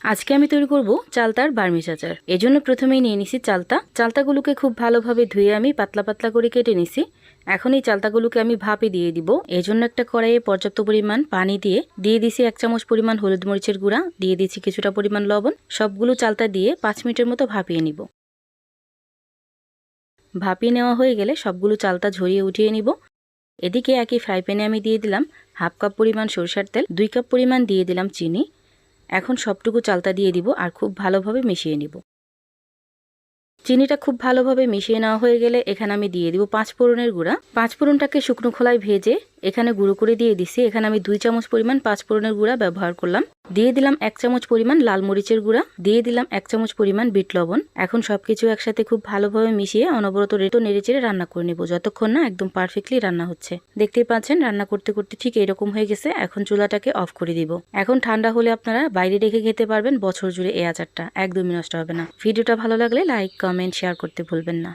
আজকে আমি তৈরি করব চালতার বার্মিজ আচার। এজন্য প্রথমেই নিয়ে নিছি চালতাগুলোকে খুব ভালোভাবে ধুয়ে আমি পাতলা পাতলা করে কেটে নিছি। এখন এই চালতাগুলোকে আমি ভাপে দিয়ে দিব। এজন্য একটা কড়াইয়ে পর্যাপ্ত পরিমাণ পানি দিয়ে দিছি 1 চামচ পরিমাণ হলুদ মরিচের গুঁড়া, দিয়ে দিচ্ছি কিছুটা পরিমাণ লবণ। সবগুলো চালতা দিয়ে 5 মিনিটের মতো ভাপিয়ে নিব। ভাপিয়ে নেওয়া হয়ে গেলে সবগুলো চালতা ঝরিয়ে উঠিয়ে নিব। এদিকে একই ফ্রাই প্যানে আমি দিয়ে দিলাম 1/2 কাপ পরিমাণ সরিষার তেল, 2 কাপ পরিমাণ দিয়ে দিলাম চিনি। এখন সবটুকু চালতা দিয়ে দিব আর খুব ভালোভাবে মিশিয়ে নিব। চিনিটা খুব ভালোভাবে মিশিয়ে নেওয়া হয়ে গেলে এখানে আমি দিয়ে দিব 5 ফোড়নের গুঁড়া। 5 ফোড়নটাকে শুকনো খোলায় ভেজে এখানে গুঁড়ো করে দিয়ে দিছি। এখানে আমি 2 চামচ পরিমাণ 5 ফোড়নের গুঁড়া ব্যবহার করলাম। দিয়ে দিলাম 1 চামচ পরিমাণ লাল মরিচের গুঁড়া, দিয়ে দিলাম 1 চামচ পরিমাণ বিট লবণ। এখন সবকিছু একসাথে খুব ভালোভাবে মিশিয়ে অনবরত নেড়েচেড়ে রান্না করে নেব যতক্ষণ না একদম পারফেক্টলি রান্না হচ্ছে। দেখতেই পাচ্ছেন রান্না করতে করতে ঠিক এরকম হয়ে গেছে। এখন চুলাটাকে অফ করে দিব। এখন ঠান্ডা হলে আপনারা বাইরে রেখে খেতে পারবেন। বছর জুড়ে এই আচারটা একদমই নষ্ট হবে না। ভিডিওটা ভালো লাগলে লাইক, কমেন্ট, শেয়ার করতে ভুলবেন না।